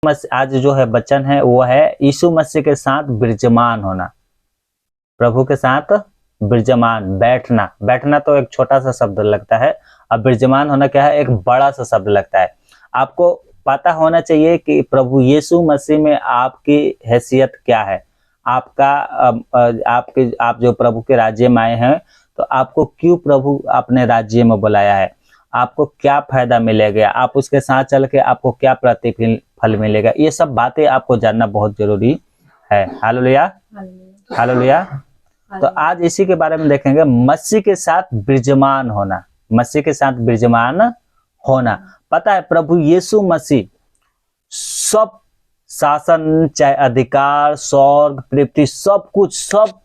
आज जो है वचन है वो है यीशु मसीह के साथ विराजमान होना, प्रभु के साथ विराजमान, बैठना तो एक छोटा सा शब्द लगता है, अब विराजमान होना क्या है, एक बड़ा सा शब्द लगता है। आपको पता होना चाहिए कि प्रभु यीशु मसीह में आपकी हैसियत क्या है, आप जो प्रभु के राज्य में आए हैं तो आपको क्यों प्रभु अपने राज्य में बुलाया है, आपको क्या फायदा मिलेगा, आप उसके साथ चल के आपको क्या प्रतिफल मिलेगा, ये सब बातें आपको जानना बहुत जरूरी है। Hallelujah, hallelujah. तो आज इसी के बारे में देखेंगे, मसीह के साथ विराजमान होना, मसीह के साथ विराजमान होना। पता है प्रभु यीशु मसीह सब शासन, चाहे अधिकार, स्वर्ग, पृथ्वी, सब कुछ सब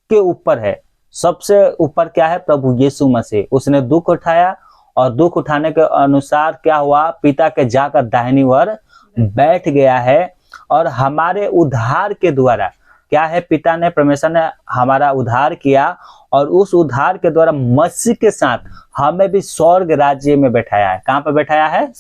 के ऊपर है। सबसे ऊपर क्या है, प्रभु यीशु मसीह। उसने दुख उठाया और दुख उठाने के अनुसार क्या हुआ, पिता के जाकर दाहिनी ओर बैठ गया है। और हमारे उद्धार के द्वारा क्या है, पिता ने, परमेश्वर ने हमारा उद्धार किया और उस उद्धार के द्वारा मसीह के साथ हमें भी स्वर्ग राज्य में बैठाया है। कहाँ पर बैठाया है,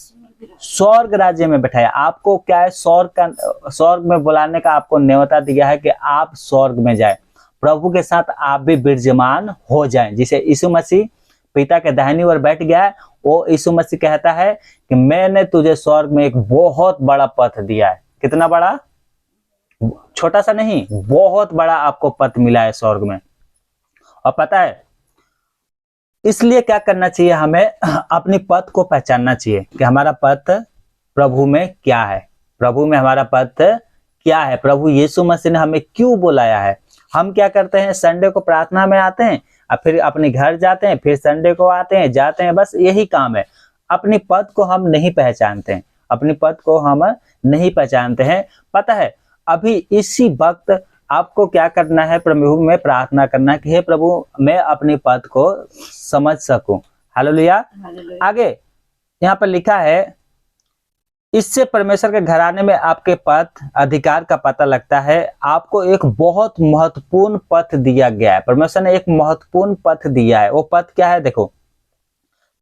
स्वर्ग राज्य में बैठाया। आपको क्या है, स्वर्ग में बुलाने का आपको न्योता दिया है कि आप स्वर्ग में जाए, प्रभु के साथ आप भी विराजमान हो जाएं। जिसे यीशु मसीह पिता के दाहिनी ओर बैठ गया है, वो यीशु मसीह कहता है कि मैंने तुझे स्वर्ग में एक बहुत बड़ा पद दिया है। कितना बड़ा, छोटा सा नहीं, बहुत बड़ा आपको पद मिला है स्वर्ग में। और पता है इसलिए क्या करना चाहिए, हमें अपनी पद को पहचानना चाहिए कि हमारा पद प्रभु में क्या है, प्रभु में हमारा पद क्या है, प्रभु यीशु मसीह ने हमें क्यों बुलाया है। हम क्या करते हैं, संडे को प्रार्थना में आते हैं और फिर अपने घर जाते हैं, फिर संडे को आते हैं, जाते हैं, बस यही काम है। अपनी पद को हम नहीं पहचानते हैं, अपनी पद को हम नहीं पहचानते हैं। पता है अभी इसी वक्त आपको क्या करना है, प्रभु में प्रार्थना करना है कि हे प्रभु मैं अपनी पद को समझ सकूं। हालेलुया। आगे यहाँ पर लिखा है, इससे परमेश्वर के घराने में आपके पद अधिकार का पता लगता है। आपको एक बहुत महत्वपूर्ण पद दिया गया है, परमेश्वर ने एक महत्वपूर्ण पद दिया है। वो पद क्या है, देखो,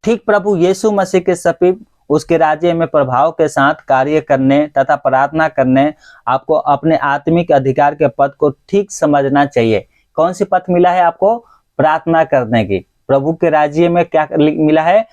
ठीक प्रभु यीशु मसीह के समीप उसके राज्य में प्रभाव के साथ कार्य करने तथा प्रार्थना करने आपको अपने आत्मिक अधिकार के पद को ठीक समझना चाहिए। कौन सी पद मिला है आपको, प्रार्थना करने की। प्रभु के राज्य में क्या मिला है,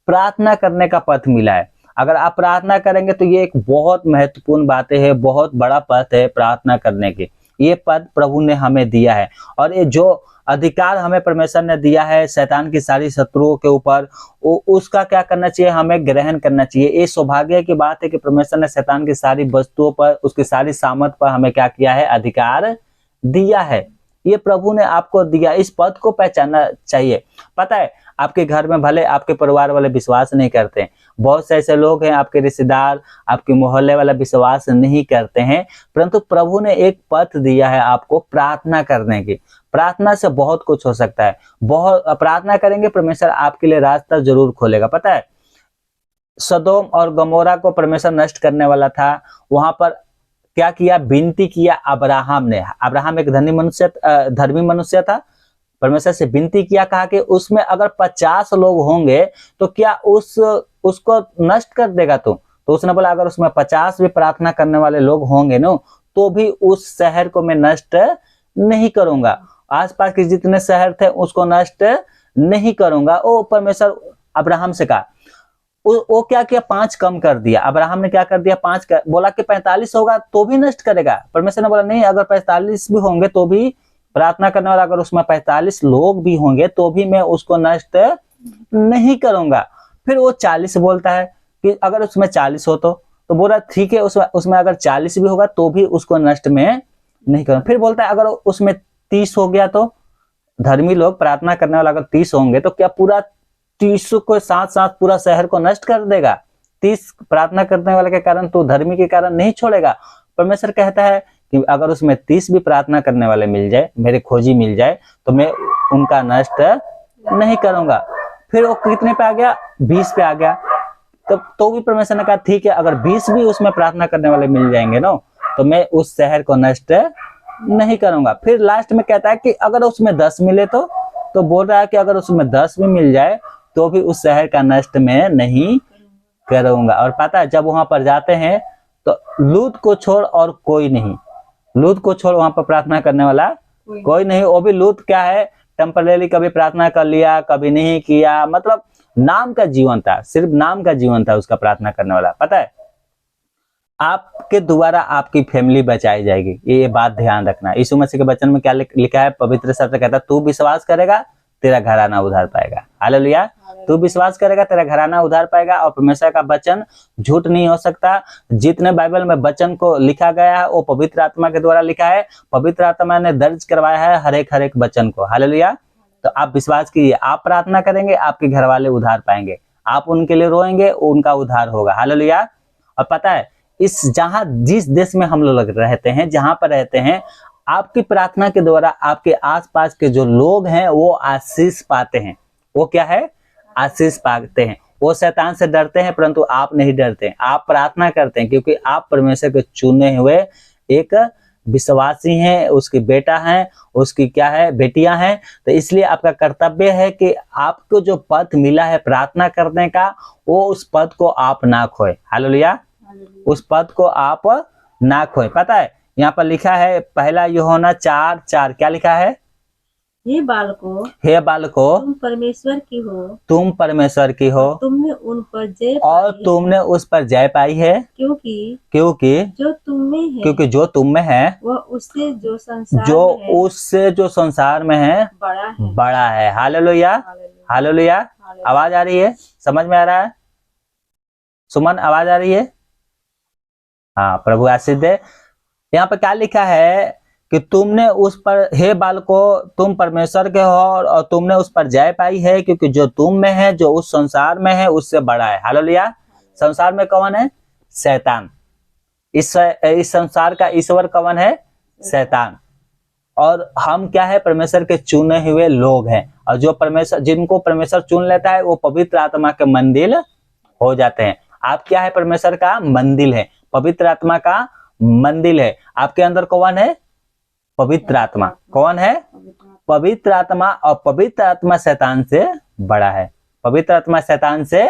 प्रार्थना करने का पद मिला है। अगर आप प्रार्थना करेंगे तो ये एक बहुत महत्वपूर्ण बात है, बहुत बड़ा पद है प्रार्थना करने की। ये पद प्रभु ने हमें दिया है और ये जो अधिकार हमें परमेश्वर ने दिया है शैतान की सारी शत्रुओं के ऊपर, उसका क्या करना चाहिए, हमें ग्रहण करना चाहिए। ये सौभाग्य की बात है कि परमेश्वर ने शैतान की सारी वस्तुओं पर, उसकी सारी सामर्थ पर हमें क्या किया है, अधिकार दिया है। ये प्रभु ने आपको दिया, इस पद को पहचानना चाहिए। पता है आपके घर में भले आपके परिवार वाले विश्वास नहीं करते, बहुत से ऐसे लोग हैं, आपके रिश्तेदार, आपके मोहल्ले वाला विश्वास नहीं करते हैं, परंतु प्रभु ने एक पद दिया है आपको प्रार्थना करने की। प्रार्थना से बहुत कुछ हो सकता है, बहुत प्रार्थना करेंगे परमेश्वर आपके लिए रास्ता जरूर खोलेगा। पता है सदोम और गमोरा को परमेश्वर नष्ट करने वाला था, वहां पर क्या किया, विनती किया अब्राहम ने। अब्राहम एक धर्मी मनुष्य था, परमेश्वर से विनती किया, कहा कि उसमें अगर 50 लोग होंगे तो क्या उसको नष्ट कर देगा तू। तो उसने बोला अगर उसमें 50 भी प्रार्थना करने वाले लोग होंगे ना तो भी उस शहर को मैं नष्ट नहीं करूंगा, आसपास के जितने शहर थे उसको नष्ट नहीं करूंगा। ओ परमेश्वर अब्राहम से कहा, वो क्या किया, 5 कम कर दिया। अब्राहम ने क्या कर दिया, 5 बोला कि 45 होगा तो भी नष्ट करेगा। परमेश्वर ने बोला नहीं, अगर 45 भी होंगे तो भी प्रार्थना करने वाला, अगर उसमें 45 लोग भी होंगे तो भी मैं उसको नष्ट नहीं करूंगा। फिर वो 40 बोलता है कि अगर उसमें 40 हो तो बोला ठीक है, उसमें अगर 40 भी होगा तो भी उसको नष्ट में नहीं करूंगा। फिर बोलता है अगर उसमें 30 हो गया तो, धर्मी लोग प्रार्थना करने वाला अगर 30 होंगे तो क्या पूरा 30 को साथ साथ पूरा शहर को नष्ट कर देगा। 30 प्रार्थना करने वाले के कारण तो धर्मी के कारण नहीं छोड़ेगा। परमेश्वर कहता है कि अगर उसमें 30 भी प्रार्थना करने वाले मिल जाए, मेरे खोजी मिल जाए, तो मैं उनका नष्ट नहीं करूंगा। फिर वो कितने पे आ गया, 20 पे आ गया। तो भी परमेश्वर ने कहा ठीक है, अगर 20 भी उसमें प्रार्थना करने वाले मिल जाएंगे ना तो मैं उस शहर को नष्ट नहीं करूंगा। फिर लास्ट में कहता है कि अगर उसमें 10 मिले तो बोल रहा है कि अगर उसमें 10 भी मिल जाए तो भी उस शहर का नष्ट मैं नहीं करूंगा। और पता है जब वहां पर जाते हैं तो लूत को छोड़ और कोई नहीं, लूत को छोड़ वहां पर प्रार्थना करने वाला कोई नहीं। वो भी लूत क्या है, टेम्परेरी कभी प्रार्थना कर लिया, कभी नहीं किया, मतलब नाम का जीवन था, सिर्फ नाम का जीवन था उसका प्रार्थना करने वाला। पता है, आपके द्वारा आपकी फैमिली बचाई जाएगी, ये बात ध्यान रखना। यीशु मसीह के वचन में क्या लिखा है, पवित्र शब्द कहता है, तू विश्वास करेगा तेरा घराना उधार पाएगा। हालेलुया। तू विश्वास करेगा तेरा घराना उधार पाएगा। और परमेश्वर का वचन झूठ नहीं हो सकता। जितने बाइबल में वचन को लिखा गया है वो पवित्र आत्मा के द्वारा लिखा है, पवित्र आत्मा ने दर्ज करवाया है हर एक वचन को। हालेलुया। तो आप विश्वास कीजिए, आप प्रार्थना करेंगे, आपके घर वाले उधार पाएंगे, आप उनके लिए रोएंगे, उनका उधार होगा। हालेलुया। और पता है, जिस देश में हम लोग रहते हैं, जहां पर रहते हैं, आपकी प्रार्थना के द्वारा आपके आसपास के जो लोग हैं वो आशीष पाते हैं। वो क्या है, आशीष पाते हैं। वो शैतान से डरते हैं, परंतु आप नहीं डरते। आप प्रार्थना करते हैं क्योंकि आप परमेश्वर के चुने हुए एक विश्वासी हैं, उसकी बेटा हैं, उसकी क्या है, बेटियां हैं। तो इसलिए आपका कर्तव्य है कि आपको जो पद मिला है प्रार्थना करने का, वो उस पद को आप ना खोए। हालेलुया। उस पद को आप ना खोए। पता है, यहाँ पर लिखा है पहला यूहन्ना 4:4, क्या लिखा है, हे बालको, हे बालको, तुम परमेश्वर की हो, तुम परमेश्वर की हो, तुमने उन पर जय और पाई, तुमने उस पर जय पाई है, क्योंकि क्योंकि जो तुम में है वह उससे जो संसार जो में है, उससे जो संसार में है बड़ा है। हालेलुया। हालेलुया। आवाज आ रही है, समझ में आ रहा है? सुमन, आवाज आ रही है? हाँ, प्रभु आशीष दे। यहाँ पर क्या लिखा है कि तुमने उस पर, हे बालको, तुम परमेश्वर के हो और तुमने उस पर जय पाई है, क्योंकि जो तुम में है जो उस संसार में है उससे बड़ा है। हालेलुया। संसार में कौन है? शैतान। इस संसार का ईश्वर कौन है? शैतान। और हम क्या है? परमेश्वर के चुने हुए लोग हैं। और जो परमेश्वर, जिनको परमेश्वर चुन लेता है वो पवित्र आत्मा के मंदिर हो जाते हैं। आप क्या है? परमेश्वर का मंदिर है, पवित्र आत्मा का मंदिर है। आपके अंदर कौन है? पवित्र आत्मा। कौन है? पवित्र आत्मा। और पवित्र आत्मा शैतान से बड़ा है। पवित्र आत्मा शैतान से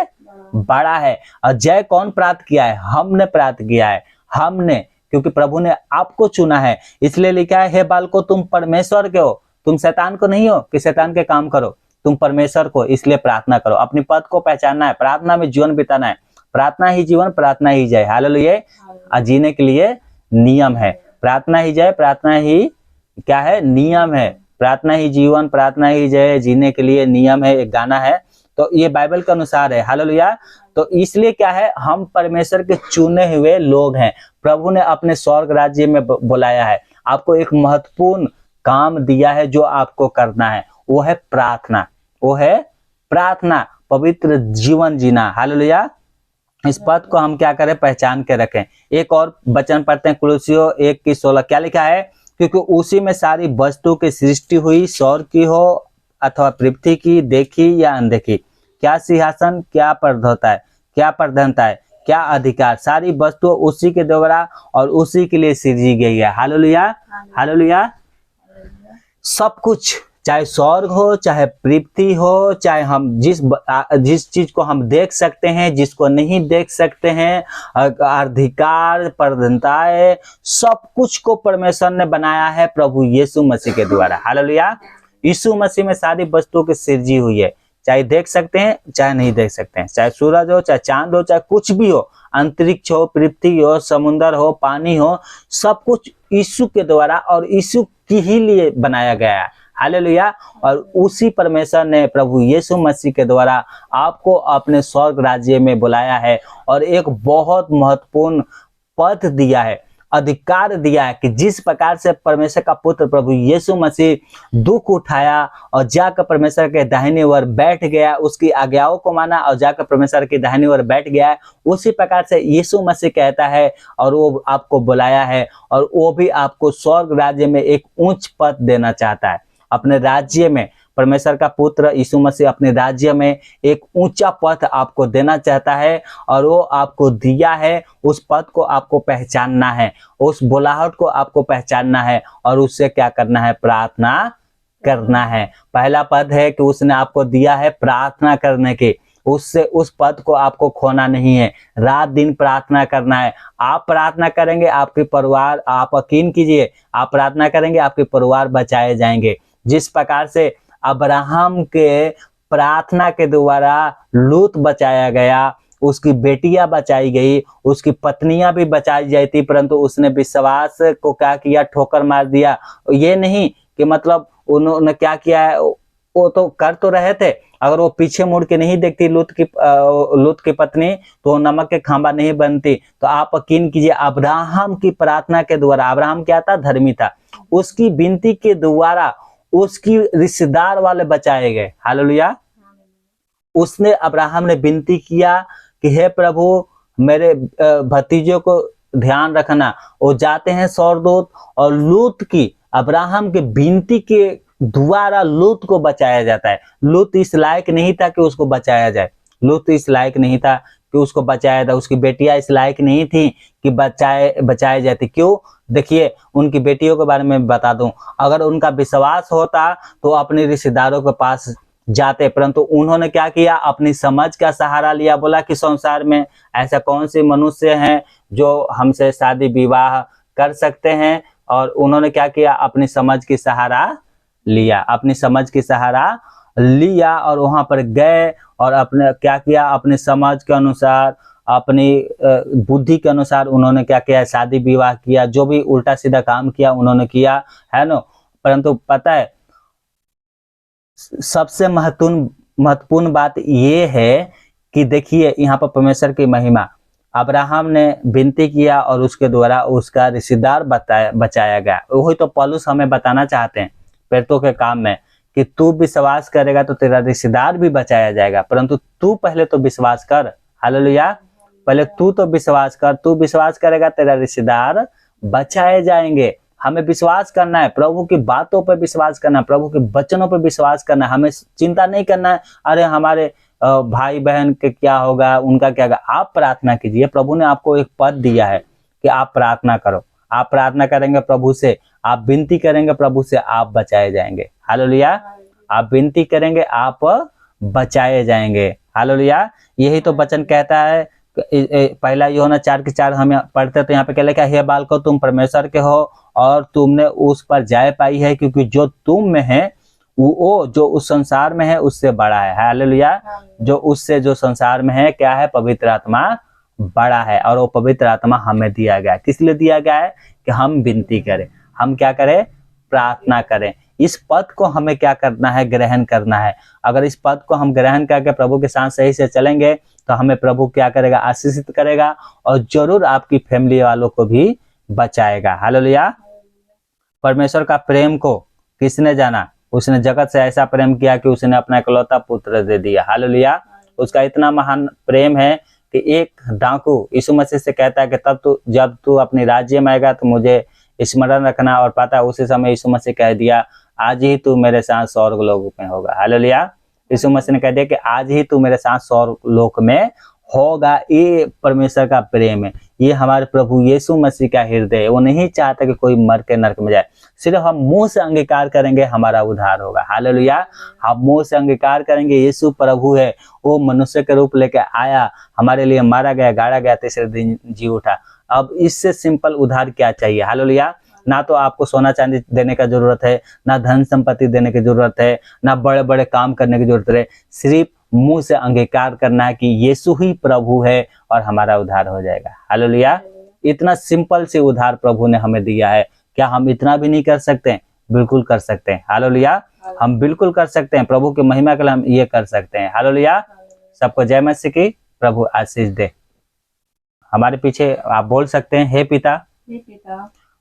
बड़ा है। और जय कौन प्राप्त किया है? हमने प्राप्त किया है। हमने, क्योंकि प्रभु ने आपको चुना है। इसलिए लिखा है, हे बालको, तुम परमेश्वर के हो, तुम शैतान को नहीं हो कि शैतान के काम करो, तुम परमेश्वर को। इसलिए प्रार्थना करो, अपनी पद को पहचानना है, प्रार्थना में जीवन बिताना है। प्रार्थना ही जीवन, प्रार्थना ही जय। हालेलुया। जीने के लिए नियम है। प्रार्थना ही जय, प्रार्थना ही क्या है? नियम है। प्रार्थना ही जीवन, प्रार्थना ही जय, जीने के लिए नियम है। एक गाना है, तो ये बाइबल के अनुसार है। हालेलुया। तो इसलिए क्या है? हम परमेश्वर के चुने हुए लोग हैं। प्रभु ने अपने स्वर्ग राज्य में बुलाया है। आपको एक महत्वपूर्ण काम दिया है जो आपको करना है, वो है प्रार्थना। वो है प्रार्थना, पवित्र जीवन जीना। हालेलुया। इस पद को हम क्या करें? पहचान के रखें। एक और वचन पढ़ते हैं, कुलुस्सियों 1:16, क्या लिखा है? क्योंकि उसी में सारी वस्तु की सृष्टि हुई, स्वर्ग की हो अथवा पृथ्वी की, देखी या अनदेखी, क्या सिंहासन, क्या प्रधानता है, क्या प्रधानता है, क्या अधिकार, सारी वस्तु उसी के द्वारा और उसी के लिए सृजी गई है। हालेलुया। हालेलुया। सब कुछ, चाहे स्वर्ग हो, चाहे पृथ्वी हो, चाहे हम जिस चीज को हम देख सकते हैं, जिसको नहीं देख सकते हैं, अधिकार, प्रधानताएं, सब कुछ को परमेश्वर ने बनाया है प्रभु यीशु मसीह के द्वारा। हालेलुया। यीशु मसीह में सारी वस्तुओं की सृजी हुई है, चाहे देख सकते हैं चाहे नहीं देख सकते हैं, चाहे सूरज हो, चाहे चांद हो, चाहे कुछ भी हो, अंतरिक्ष हो, पृथ्वी हो, समुद्र हो, पानी हो, सब कुछ यीशु के द्वारा और यीशु की ही लिए बनाया गया है। हालेलुया। और उसी परमेश्वर ने प्रभु यीशु मसीह के द्वारा आपको अपने स्वर्ग राज्य में बुलाया है और एक बहुत महत्वपूर्ण पद दिया है, अधिकार दिया है कि जिस प्रकार से परमेश्वर का पुत्र प्रभु यीशु मसीह दुख उठाया और जाकर परमेश्वर के दाहिने ओर बैठ गया, उसकी आज्ञाओं को माना और जाकर परमेश्वर के दाहिने ओर बैठ गया, उसी प्रकार से यीशु मसीह कहता है और वो आपको बुलाया है और वो भी आपको स्वर्ग राज्य में एक उच्च पद देना चाहता है। अपने राज्य में परमेश्वर का पुत्र यीशु मसीह अपने राज्य में एक ऊंचा पद आपको देना चाहता है और वो आपको दिया है। उस पद को आपको पहचानना है, उस बुलाहट को आपको पहचानना है और उससे क्या करना है? प्रार्थना करना है। पहला पद है कि उसने आपको दिया है प्रार्थना करने की। उससे उस पद को आपको खोना नहीं है। रात दिन प्रार्थना करना है। आप प्रार्थना करेंगे आपके परिवार, आप यकीन कीजिए, आप प्रार्थना करेंगे आपके परिवार बचाए जाएंगे। जिस प्रकार से अब्राहम के प्रार्थना के द्वारा लूत बचाया गया, उसकी बेटियां बचाई गई, उसकी पत्नियां भी बचाई जाती थी, परंतु उसने विश्वास को क्या किया, ठोकर मार दिया। ये नहीं कि मतलब उन्होंने क्या किया है, वो तो कर तो रहे थे, अगर वो पीछे मुड़ के नहीं देखती लूत की पत्नी, तो वो नमक के खंबा नहीं बनती। तो आप यकीन कीजिए अब्राहम की प्रार्थना के द्वारा, अब्राहम क्या था, धर्मी था, उसकी विनती के द्वारा उसकी रिश्तेदार वाले बचाए गए। हालेलुया। उसने, अब्राहम ने विनती किया कि हे प्रभु मेरे भतीजों को ध्यान रखना। वो जाते हैं स्वर्गदूत, और लूत की, अब्राहम के विनती के द्वारा लूत को बचाया जाता है। लूत इस लायक नहीं था कि उसको बचाया जाए, लूत इस लायक नहीं था कि उसको बचाया था, उसकी बेटियां इस लायक नहीं थी कि बचाए जाती। क्यों? देखिए उनकी बेटियों के बारे में बता दूं, अगर उनका विश्वास होता तो अपने रिश्तेदारों के पास जाते, परंतु उन्होंने क्या किया, अपनी समझ का सहारा लिया। बोला कि संसार में ऐसा कौन से मनुष्य हैं जो हमसे शादी विवाह कर सकते हैं, और उन्होंने क्या किया, अपनी समझ की सहारा लिया, अपनी समझ की सहारा लिया, और वहां पर गए और अपने क्या किया, अपनी समझ के अनुसार, अपनी बुद्धि के अनुसार उन्होंने क्या किया, शादी विवाह किया, जो भी उल्टा सीधा काम किया उन्होंने किया, है ना। परंतु पता है सबसे महत्वपूर्ण बात ये है कि देखिए यहाँ पर परमेश्वर की महिमा, अब्राहम ने विनती किया और उसके द्वारा उसका रिश्तेदार बचाया गया। वही तो पौलुस हमें बताना चाहते हैं प्रेरितों के काम में, कि तू विश्वास करेगा तो तेरा रिश्तेदार भी बचाया जाएगा, परंतु तू पहले तो विश्वास कर। हालेलुया। पहले तू तो विश्वास कर, तू विश्वास करेगा तेरा रिश्तेदार बचाए जाएंगे। हमें विश्वास करना है, प्रभु की बातों पर विश्वास करना है, प्रभु के वचनों पर विश्वास करना है। हमें चिंता नहीं करना है अरे हमारे भाई बहन के क्या होगा, उनका क्या होगा। आप प्रार्थना कीजिए, प्रभु ने आपको एक पद दिया है कि आप प्रार्थना करो। आप प्रार्थना करेंगे प्रभु से, आप विनती करेंगे प्रभु से, आप बचाए जाएंगे। हालेलुया। आप विनती करेंगे आप बचाए जाएंगे। हालेलुया। यही तो वचन कहता है, पहला यूहन्ना 4:4 हम पढ़ते तो यहाँ पे क्या लिखा है, हे बालकों तुम परमेश्वर के हो और तुमने उस पर जय पाई है, क्योंकि जो तुम में है वो जो उस संसार में है उससे बड़ा है। हालेलुया। जो संसार में है क्या है, पवित्र आत्मा बड़ा है, और वो पवित्र आत्मा हमें दिया गया है। किस लिए दिया गया है? कि हम विनती करें, हम क्या करें, प्रार्थना करें। इस पद को हमें क्या करना है, ग्रहण करना है। अगर इस पद को हम ग्रहण करके प्रभु के साथ सही से चलेंगे तो हमें प्रभु क्या करेगा, आशीषित करेगा, और जरूर आपकी फैमिली वालों को भी बचाएगा। हालेलुया। परमेश्वर का प्रेम को किसने जाना? उसने जगत से ऐसा प्रेम किया कि उसने अपना इकलौता पुत्र दे दिया। हालेलुया। उसका इतना महान प्रेम है कि एक डाकू यीशु मसीह से कहता है कि जब तू अपनी राज्य में आएगा तो मुझे स्मरण रखना, और पता है उसी समय यीशु मसीह कह दिया आज ही तू मेरे साथ स्वर्ग लोक में होगा। हालेलुया। यीशु मसीह ने कह दिया कि आज ही तू मेरे साथ स्वर्ग लोक में होगा। ये परमेश्वर का प्रेम है, ये हमारे प्रभु यीशु मसीह का हृदय है। वो नहीं चाहता कि कोई मर के नरक में जाए, सिर्फ हम मुंह से अंगीकार करेंगे हमारा उद्धार होगा। हालेलुया। हम मुंह से अंगीकार करेंगे यीशु प्रभु है, वो मनुष्य के रूप लेके आया, हमारे लिए मारा गया, गाड़ा गया, तीसरे दिन जी उठा। अब इससे सिंपल उद्धार क्या चाहिए? हालेलुया। ना तो आपको सोना चांदी देने का जरूरत है, ना धन संपत्ति देने की जरूरत है, ना बड़े बड़े काम करने की जरूरत है। सिर्फ मुंह से अंगीकार करना है कि यीशु ही प्रभु है और हमारा उद्धार हो जाएगा। हालेलुया। इतना सिंपल से उद्धार प्रभु ने हमें दिया है। क्या हम इतना भी नहीं कर सकते? बिल्कुल कर सकते हैं। हालेलुया। हम बिल्कुल कर सकते हैं, प्रभु की महिमा के लिए हम ये कर सकते हैं। हालेलुया। सबको जय मसीह की। प्रभु आशीष दे। हमारे पीछे आप बोल सकते हैं, हे पिता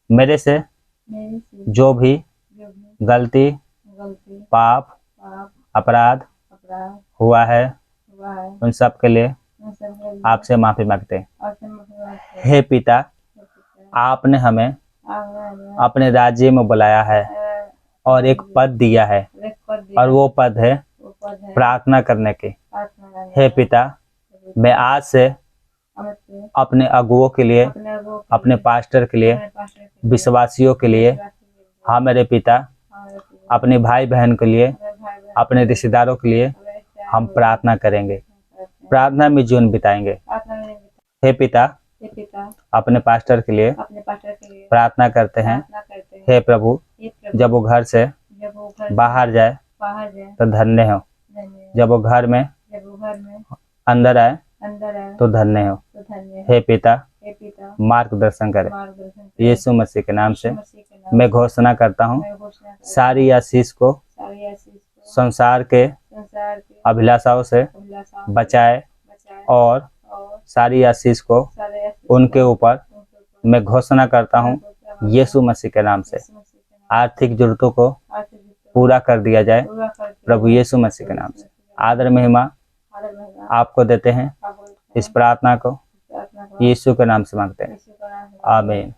मेरे से जो भी गलती पाप अपराध हुआ है उन सब के लिए आपसे माफी मांगते हैं। हे पिता आपने हमें अपने राज्य में बुलाया है और एक पद दिया है, और वो पद है प्रार्थना करने की। हे पिता मैं आज से अपने अगुओं के लिए, अपने पास्टर के लिए, विश्वासियों के लिए, हाँ मेरे पिता अपने भाई बहन के लिए, अपने रिश्तेदारों के लिए हम प्रार्थना करेंगे। प्रार्थना में जीवन बिताएंगे। प्रार्थना में हे पिता, हे पिता, अपने पास्टर के लिए अपने पास्टर के लिए प्रार्थना करते हैं। प्रार्थना करते हैं। हे प्रभु, हे प्रभु, जब वो घर से जब वो घर से बाहर जाए बाहर जाए तो धन्य हो। धन्य जब वो घर में जब वो घर में अंदर आए अंदर आए तो धन्य हो। तो धन्य हे पिता, हे पिता, मार्गदर्शन करें। मार्गदर्शन करें। यीशु मसीह के नाम से यीशु मसीह के नाम मैं घोषणा करता हूँ, मैं घोषणा करता हूं, सारी आशीष को सारी आशीष को संसार के संसार के अभिलाषाओं से अभिलाषाओं से बचाए बचाए और और सारी आशीष को सारे आशीष उनके को ऊपर उनके ऊपर मैं घोषणा करता हूँ। यीशु मसीह के नाम से यीशु मसीह के नाम आर्थिक जरूरतों को से आशीष को पूरा कर दिया जाए पूरा कर दिया प्रभु यीशु मसीह के नाम से। आदर महिमा आदर महिमा आपको देते हैं। आपको इस प्रार्थना को प्रार्थना को यीशु के नाम से मांगते हैं। यीशु का नाम से आमीन।